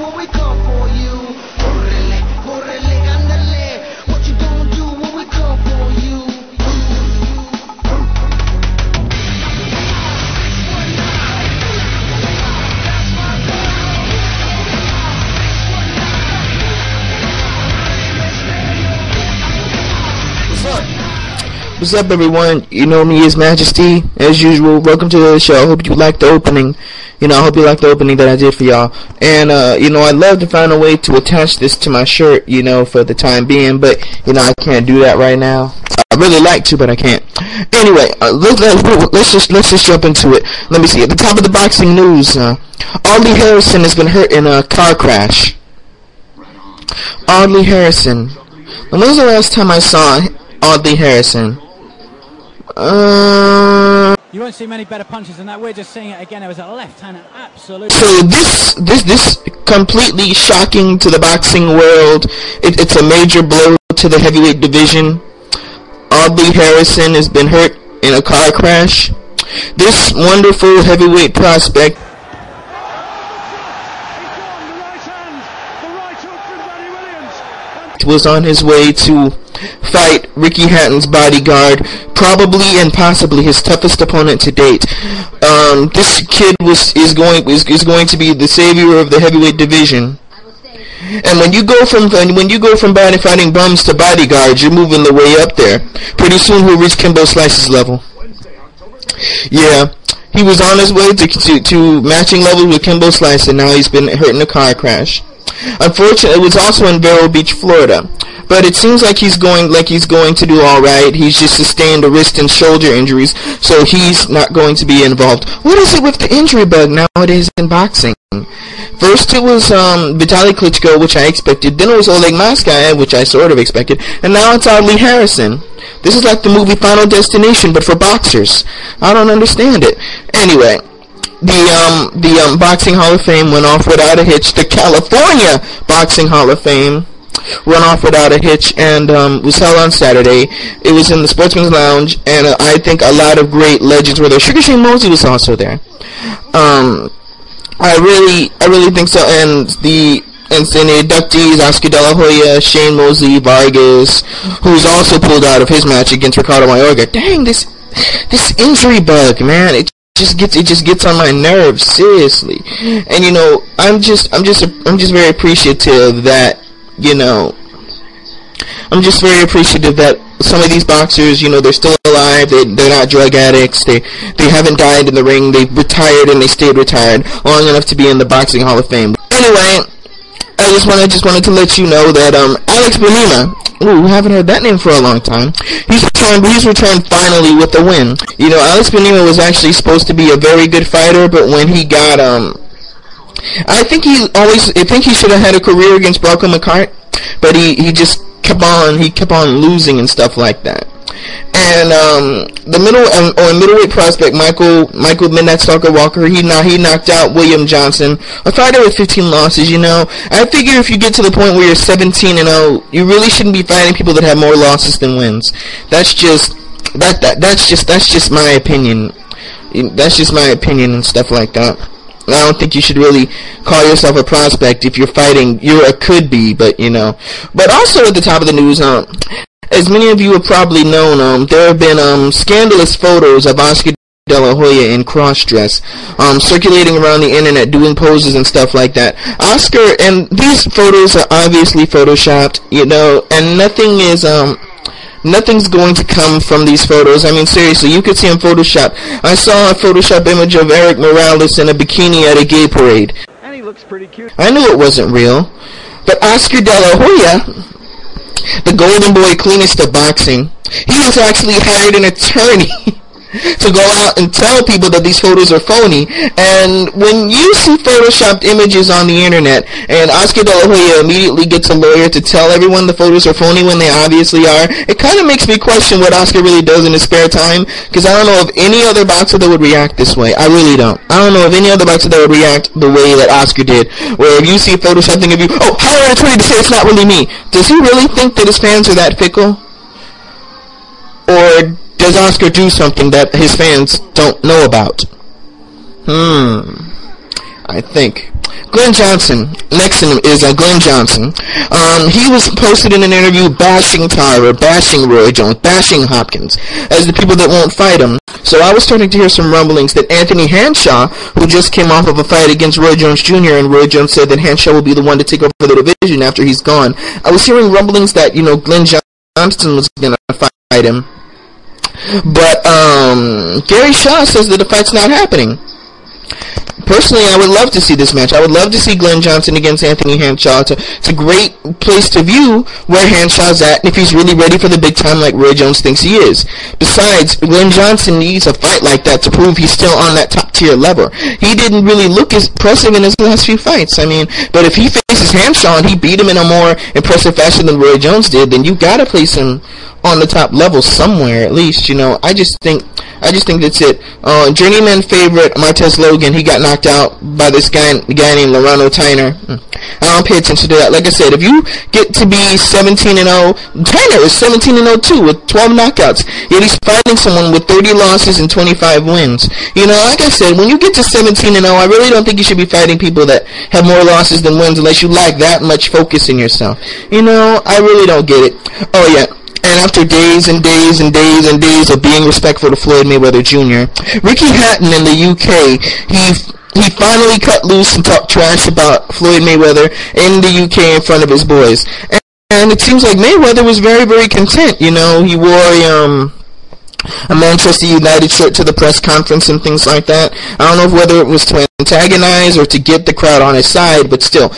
when we come for you? Correle, correle, ándale. What you gonna do when we come for you? What's up, everyone? You know me as Majesty, as usual. Welcome to the show. I hope you liked the opening. I hope you liked the opening that I did for y'all. And, I'd love to find a way to attach this to my shirt, for the time being. But, I can't do that right now. I really like to, but I can't. Anyway, let's just jump into it. Let me see. At the top of the boxing news, Audley Harrison has been hurt in a car crash. Audley Harrison. When was the last time I saw Audley Harrison? You won't see many better punches than that. We're just seeing it again. It was a left hand, absolutely. So this completely shocking to the boxing world. It's a major blow to the heavyweight division. Audley Harrison has been hurt in a car crash. This wonderful heavyweight prospect was on his way to fight Ricky Hatton's bodyguard, probably and possibly his toughest opponent to date. This kid is going to be the savior of the heavyweight division. And when you go from fighting bums to bodyguards, you're moving the way up there. Pretty soon he'll reach Kimbo Slice's level. Yeah, he was on his way to matching levels with Kimbo Slice, and now he's been hurt in a car crash. Unfortunately, it was also in Vero Beach, Florida. But it seems like he's going to do all right. He's just sustained a wrist and shoulder injuries, so he's not going to be involved. What is it with the injury bug nowadays in boxing? First it was Vitaly Klitschko, which I expected. Then it was Oleg Maskaev, which I sort of expected. And now it's Audley Harrison. This is like the movie Final Destination, but for boxers. I don't understand it. Anyway, the Boxing Hall of Fame went off without a hitch. The California Boxing Hall of Fame went off without a hitch, and was held on Saturday. It was in the Sportsman's Lounge, and I think a lot of great legends were there. Sugar Shane Mosley was also there. I really think so. And the inductees, Oscar De La Hoya, Shane Mosley, Vargas, who's also pulled out of his match against Ricardo Mayorga. Dang, this injury bug, man. It just gets on my nerves, seriously. And I'm just very appreciative that I'm just very appreciative that some of these boxers, they're still alive, they're not drug addicts, they haven't died in the ring, they've retired and they stayed retired long enough to be in the Boxing Hall of Fame. Anyway, I just wanted to let you know that Alex Bonilla, we haven't heard that name for a long time. He's returned finally with a win. Alex Bonilla was actually supposed to be a very good fighter, but when he got I think he should have had a career against Bronco McCart, but he just kept on losing and stuff like that. And the middleweight prospect Michael Midnight Stalker Walker, he knocked out William Johnson, a fighter with 15 losses. I figure if you get to the point where you're 17-0, you really shouldn't be fighting people that have more losses than wins. That's just my opinion. That's just my opinion and stuff like that. I don't think you should really call yourself a prospect if you're fighting. You're a could-be, but But also at the top of the news, as many of you have probably known, there have been scandalous photos of Oscar De La Hoya in cross-dress, circulating around the internet, doing poses and stuff like that. Oscar, and these photos are obviously photoshopped, and nothing's going to come from these photos. I mean, seriously, you could see them Photoshop. I saw a Photoshop image of Eric Morales in a bikini at a gay parade. And he looks pretty cute. I knew it wasn't real. But Oscar De La Hoya, the golden boy cleanest of boxing, he has actually hired an attorney to go out and tell people that these photos are phony. And when you see photoshopped images on the internet, and Oscar De La Hoya immediately gets a lawyer to tell everyone the photos are phony when they obviously are, it kind of makes me question what Oscar really does in his spare time, because I don't know of any other boxer that would react this way. I really don't. I don't know of any other boxer that would react the way that Oscar did, where if you see a Photoshop thing of you, oh, hire an attorney to say it's not really me. Does he really think that his fans are that fickle? Or does Oscar do something that his fans don't know about? I think. Glenn Johnson. Next to him is Glenn Johnson. He was posted in an interview bashing Tyler, bashing Roy Jones, bashing Hopkins as the people that won't fight him. So I was starting to hear some rumblings that Anthony Hanshaw, who just came off of a fight against Roy Jones Jr., and Roy Jones said that Hanshaw will be the one to take over the division after he's gone. I was hearing rumblings that, Glenn Johnson was going to fight him. But Gary Shaw says that the fight's not happening. Personally, I would love to see this match. I would love to see Glenn Johnson against Anthony Hanshaw. It's a great place to view where Hanshaw's at and if he's really ready for the big time like Roy Jones thinks he is. Besides, Glenn Johnson needs a fight like that to prove he's still on that top tier level. He didn't really look as impressive in his last few fights. But if he faces Hanshaw and he beat him in a more impressive fashion than Roy Jones did, then you gotta place him on the top level somewhere, at least. I just think that's it. Journeyman favorite Martez Logan, he got knocked out by this guy named Lorano Tyner. I don't pay attention to that. Like I said, if you get to be 17-0, Tyner is 17-0 too with 12 knockouts. Yet he's fighting someone with 30 losses and 25 wins. Like I said, when you get to 17-0, I really don't think you should be fighting people that have more losses than wins unless you lack that much focus in yourself. I really don't get it. Oh yeah. And after days and days and days and days of being respectful to Floyd Mayweather Jr., Ricky Hatton in the UK, he finally cut loose and talked trash about Floyd Mayweather in the UK in front of his boys. And it seems like Mayweather was very, very content. He wore a Manchester United shirt to the press conference and things like that. I don't know whether it was to antagonize or to get the crowd on his side, but still,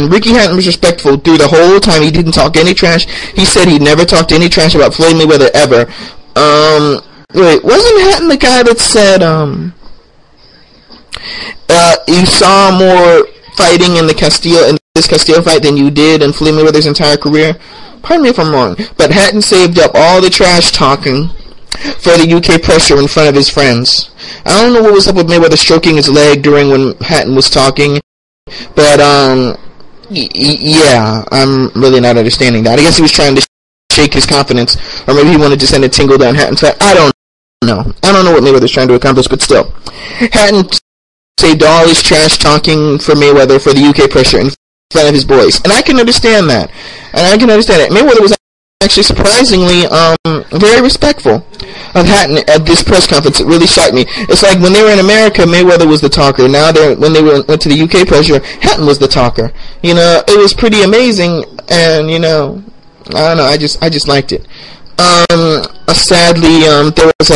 Ricky Hatton was respectful through the whole time. He didn't talk any trash. He said he never talked any trash about Floyd Mayweather ever. Wait, wasn't Hatton the guy that said, you saw more fighting in this Castillo fight than you did in Floyd Mayweather's entire career? Pardon me if I'm wrong, but Hatton saved up all the trash talking for the UK pressure in front of his friends. I don't know what was up with Mayweather stroking his leg during when Hatton was talking, but yeah, I'm really not understanding that. I guess he was trying to shake his confidence, or maybe he wanted to send a tingle down Hatton's back. I don't know. I don't know what Mayweather's trying to accomplish, but still, Hatton saved all his trash talking for Mayweather for the UK pressure in front of his boys, and I can understand that. Mayweather was actually surprisingly very respectful of Hatton at this press conference. It really shocked me. It's like when they were in America, Mayweather was the talker. Now when they went to the UK pressure, Hatton was the talker. It was pretty amazing, and I don't know. I just liked it. Sadly, there was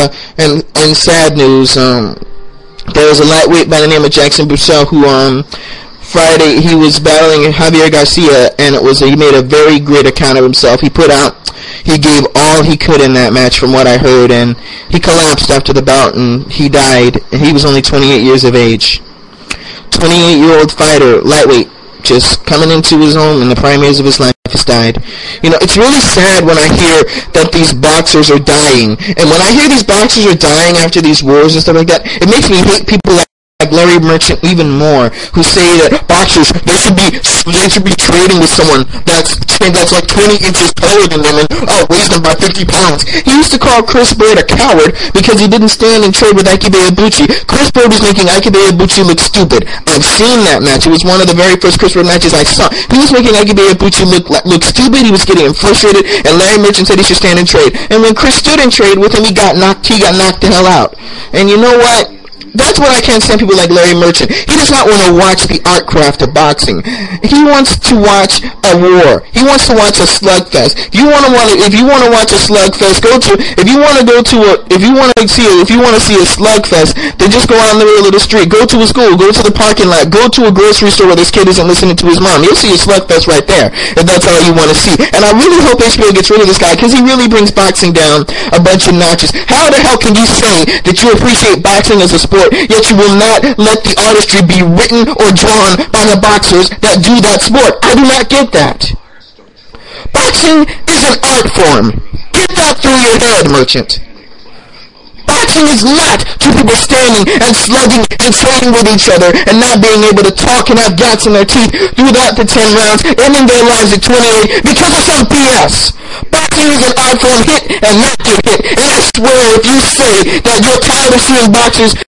in sad news, there was a lightweight by the name of Jackson Bussell who Friday, he was battling Javier Garcia, and he made a very great account of himself. He gave all he could in that match from what I heard, and he collapsed after the bout, and he died, and he was only 28 years of age. 28-year-old fighter, lightweight, just coming into his own in the prime years of his life, has died. It's really sad when I hear that these boxers are dying, and when I hear these boxers are dying after these wars and stuff like that, it makes me hate people like Larry Merchant even more, who say that boxers, they should be trading with someone that's like 20 inches taller than them and outweighs them by 50 pounds. He used to call Chris Bird a coward because he didn't stand and trade with Ike Ibuchi. Chris Bird was making Ike Ibuchi look stupid. I've seen that match. It was one of the very first Chris Bird matches I saw. He was making Ike Ibuchi look stupid. He was getting him frustrated, and Larry Merchant said he should stand and trade. And when Chris stood and trade with him, he got knocked the hell out. And you know what? That's what I can't stand people like Larry Merchant. He does not want to watch the art craft of boxing. He wants to watch a war. He wants to watch a slugfest. If you want to watch a slugfest, if you want to see a slugfest, then just go out in the middle of the street. Go to a school, go to the parking lot, go to a grocery store where this kid isn't listening to his mom. You'll see a slugfest right there, if that's all you want to see. And I really hope HBO gets rid of this guy, because he really brings boxing down a bunch of notches. How the hell can you say that you appreciate boxing as a sport, yet you will not let the artistry be written or drawn by the boxers that do that sport? I do not get that. Boxing is an art form. Get that through your head, Merchant. Boxing is not two people standing and slugging and trading with each other and not being able to talk and have gats in their teeth throughout the 10 rounds, ending their lives at 28 because of some BS. Boxing is an art form, hit and not get hit. And I swear, if you say that you're tired of seeing boxers